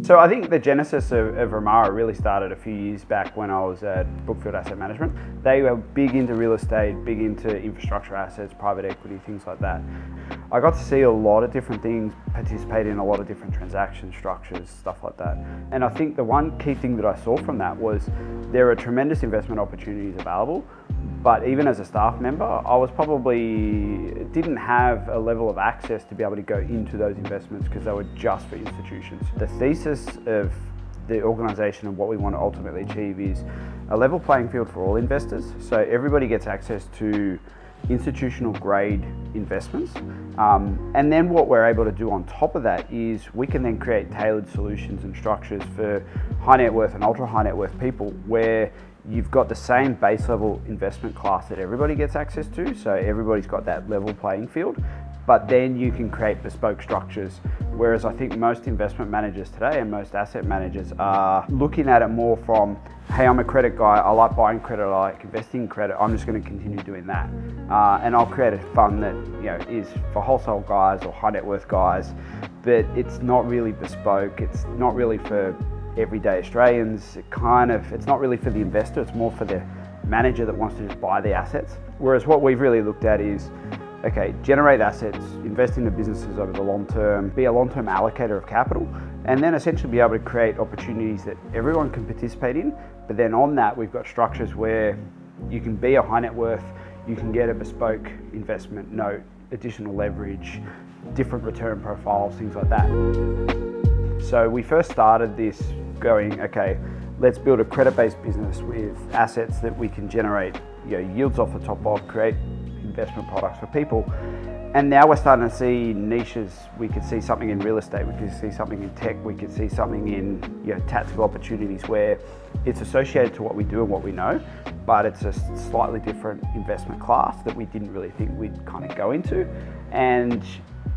So I think the genesis of Remara really started a few years back when I was at Brookfield Asset Management. They were big into real estate, big into infrastructure assets, private equity, things like that. I got to see a lot of different things, participate in a lot of different transaction structures, stuff like that. And I think the one key thing that I saw from that was there are tremendous investment opportunities available, but even as a staff member, I was didn't have a level of access to be able to go into those investments because they were just for institutions. The thesis of the organisation and what we want to ultimately achieve is a level playing field for all investors. So everybody gets access to institutional grade investments. And then what we're able to do on top of that is we can then create tailored solutions and structures for high net worth and ultra high net worth people where you've got the same base level investment class that everybody gets access to. So everybody's got that level playing field, but then you can create bespoke structures. Whereas I think most investment managers today and most asset managers are looking at it more from, hey, I'm a credit guy, I like buying credit, I like investing in credit, I'm just going to continue doing that. And I'll create a fund that is for wholesale guys or high net worth guys, but it's not really bespoke, it's not really for everyday Australians. It's not really for the investor, it's more for the manager that wants to just buy the assets. Whereas what we've really looked at is, okay, generate assets, invest in the businesses over the long term, be a long-term allocator of capital, and then essentially be able to create opportunities that everyone can participate in. But then on that, we've got structures where you can be a high net worth, you can get a bespoke investment note, additional leverage, different return profiles, things like that. So we first started this going, okay, let's build a credit-based business with assets that we can generate yields off the top of, create investment products for people. And now we're starting to see niches. We could see something in real estate, we could see something in tech, we could see something in tactical opportunities where it's associated to what we do and what we know, but it's a slightly different investment class that we didn't really think we'd kind of go into. And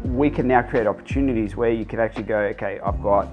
we can now create opportunities where you can actually go, okay, I've got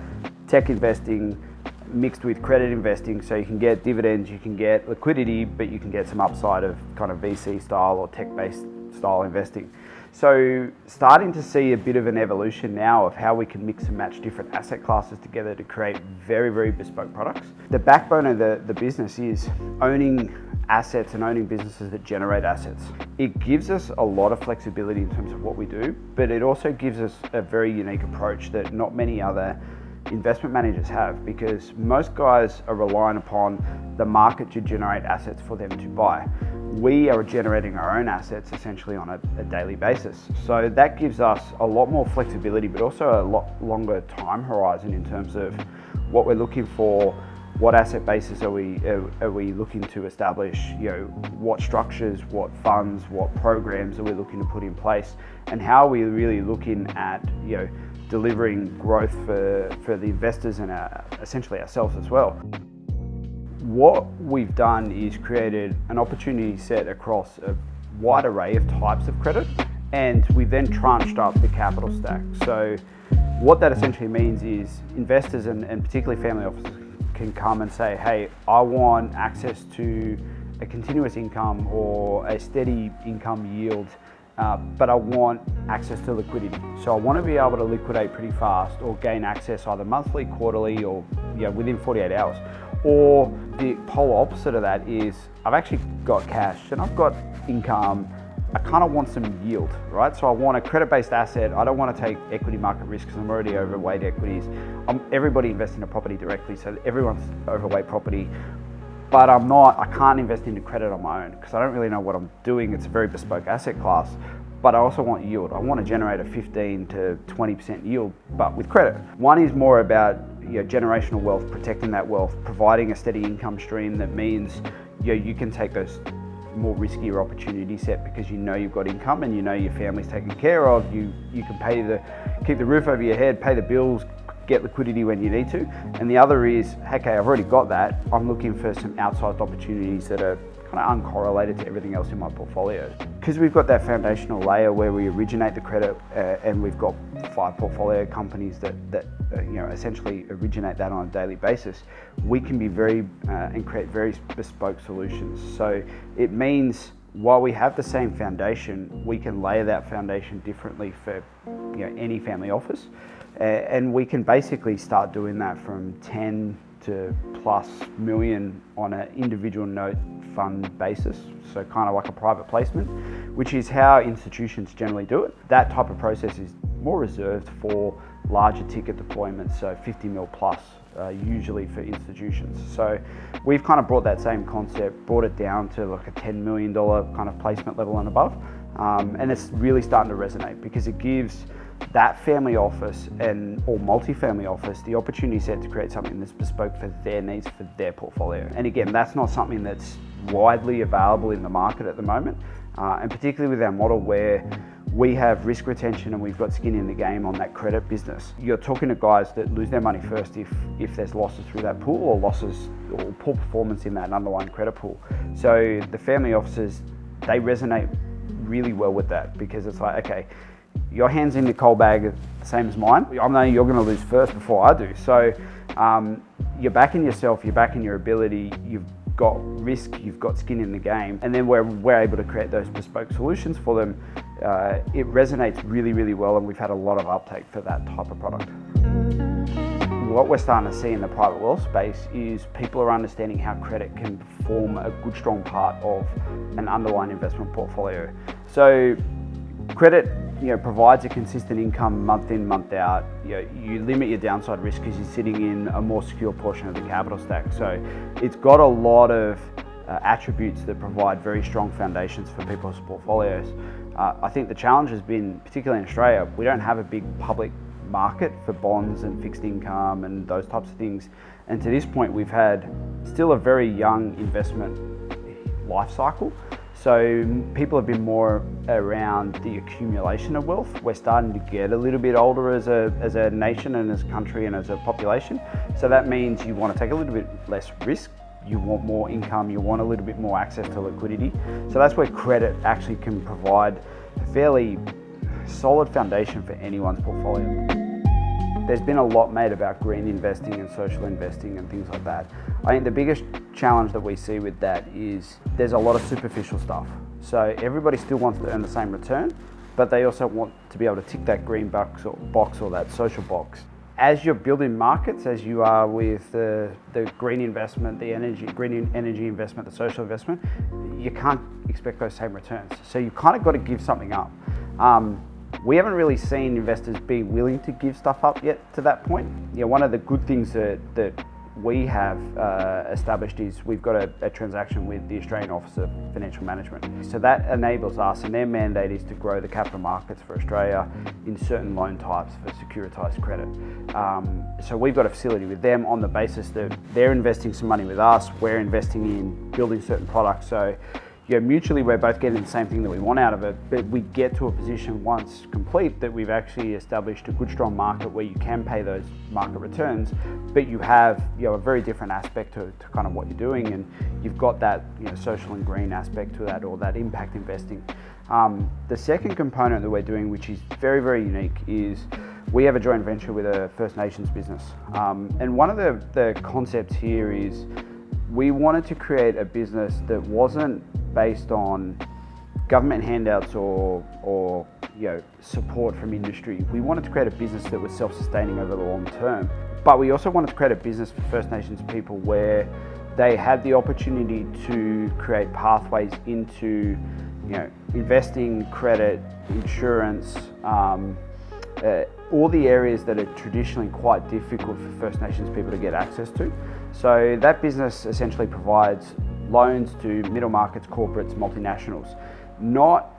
tech investing mixed with credit investing, so you can get dividends, you can get liquidity, but you can get some upside of kind of VC style or tech-based style investing. So starting to see a bit of an evolution now of how we can mix and match different asset classes together to create very, very bespoke products. The backbone of the business is owning assets and owning businesses that generate assets. It gives us a lot of flexibility in terms of what we do, but it also gives us a very unique approach that not many other investment managers have, because most guys are relying upon the market to generate assets for them to buy. We are generating our own assets essentially on a daily basis. So that gives us a lot more flexibility, but also a lot longer time horizon in terms of what we're looking for, what asset bases are we looking to establish, what structures, what funds, what programs are we looking to put in place, and how are we really looking at delivering growth for the investors and essentially ourselves as well. What we've done is created an opportunity set across a wide array of types of credit, and we've then tranched up the capital stack. So what that essentially means is investors and particularly family offices can come and say, hey, I want access to a continuous income or a steady income yield, but I want access to liquidity. So I want to be able to liquidate pretty fast or gain access either monthly, quarterly, or within 48 hours. Or the polar opposite of that is I've actually got cash and I've got income. I kind of want some yield, right? So I want a credit-based asset. I don't want to take equity market risk because I'm already overweight equities. Everybody invests in a property directly, so everyone's overweight property. But I can't invest into credit on my own because I don't really know what I'm doing. It's a very bespoke asset class, but I also want yield. I want to generate a 15 to 20% yield, but with credit. One is more about generational wealth, protecting that wealth, providing a steady income stream that means you can take those more riskier opportunity set because you've got income and your family's taken care of. You can keep the roof over your head, pay the bills, get liquidity when you need to. And the other is, okay, I've already got that. I'm looking for some outsized opportunities that are kind of uncorrelated to everything else in my portfolio. Because we've got that foundational layer where we originate the credit and we've got 5 portfolio companies that essentially originate that on a daily basis, we can be and create very bespoke solutions. So it means while we have the same foundation, we can layer that foundation differently for any family office. And we can basically start doing that from 10 to plus million on an individual note fund basis, so kind of like a private placement, which is how institutions generally do it. That type of process is more reserved for larger ticket deployments, so 50 mil plus, usually for institutions. So we've kind of brought that same concept, brought it down to like a $10 million kind of placement level and above. And it's really starting to resonate because it gives that family office or multifamily office the opportunity set to create something that's bespoke for their needs, for their portfolio. And again, that's not something that's widely available in the market at the moment. And particularly with our model where we have risk retention and we've got skin in the game on that credit business. You're talking to guys that lose their money first if there's losses through that pool or losses or poor performance in that underlying credit pool. So the family offices, they resonate really well with that because it's like, okay, your hand's in the coal bag, the same as mine. I know you're going to lose first before I do. So you're backing yourself, you're backing your ability, you've got risk, you've got skin in the game, and then we're able to create those bespoke solutions for them. It resonates really, really well, and we've had a lot of uptake for that type of product. What we're starting to see in the private wealth space is people are understanding how credit can form a good, strong part of an underlying investment portfolio. So credit, provides a consistent income month in, month out. You limit your downside risk because you're sitting in a more secure portion of the capital stack. So it's got a lot of attributes that provide very strong foundations for people's portfolios. I think the challenge has been, particularly in Australia, we don't have a big public market for bonds and fixed income and those types of things. And to this point, we've had still a very young investment life cycle. So people have been more around the accumulation of wealth. We're starting to get a little bit older as a nation and as a country and as a population. So that means you want to take a little bit less risk. You want more income, you want a little bit more access to liquidity. So that's where credit actually can provide a fairly solid foundation for anyone's portfolio. There's been a lot made about green investing and social investing and things like that. I think the biggest challenge that we see with that is there's a lot of superficial stuff. So everybody still wants to earn the same return, but they also want to be able to tick that green box or that social box. As you're building markets, as you are with the green investment, the green energy investment, the social investment, you can't expect those same returns. So you kind of got to give something up. We haven't really seen investors be willing to give stuff up yet to that point. One of the good things that we have established is we've got a transaction with the Australian Office of Financial Management. So that enables us, and their mandate is to grow the capital markets for Australia in certain loan types for securitized credit. So we've got a facility with them on the basis that they're investing some money with us, we're investing in building certain products. So mutually we're both getting the same thing that we want out of it, but we get to a position once complete that we've actually established a good strong market where you can pay those market returns, but you have a very different aspect to kind of what you're doing, and you've got that social and green aspect to that, or that impact investing. The second component that we're doing, which is very, very unique, is we have a joint venture with a First Nations business. And one of the concepts here is we wanted to create a business that wasn't based on government handouts or support from industry. We wanted to create a business that was self-sustaining over the long term, but we also wanted to create a business for First Nations people where they had the opportunity to create pathways into investing, credit, insurance, all the areas that are traditionally quite difficult for First Nations people to get access to. So that business essentially provides loans to middle markets, corporates, multinationals, not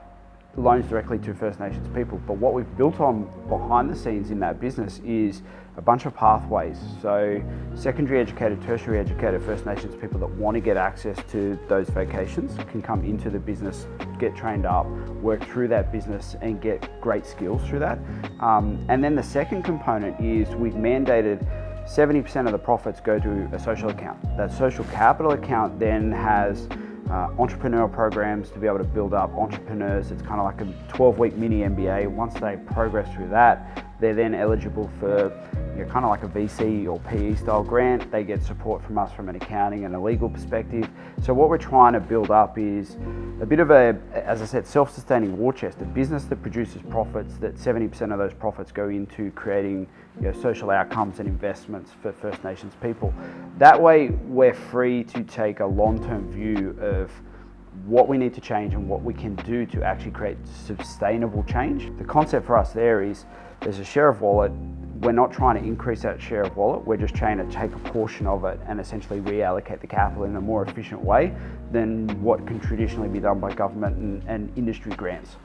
loans directly to First Nations people. But what we've built on behind the scenes in that business is a bunch of pathways. So secondary educated, tertiary educated First Nations people that want to get access to those vocations can come into the business, get trained up, work through that business and get great skills through that. And then the second component is we've mandated 70% of the profits go to a social account. That social capital account then has entrepreneurial programs to be able to build up entrepreneurs. It's kind of like a 12-week mini MBA. Once they progress through that, they're then eligible for kind of like a VC or PE style grant. They get support from us from an accounting and a legal perspective. So what we're trying to build up is a bit of a, as I said, self-sustaining war chest, a business that produces profits, that 70% of those profits go into creating social outcomes and investments for First Nations people. That way we're free to take a long-term view of what we need to change and what we can do to actually create sustainable change. The concept for us there is there's a share of wallet. We're not trying to increase that share of wallet. We're just trying to take a portion of it and essentially reallocate the capital in a more efficient way than what can traditionally be done by government and industry grants.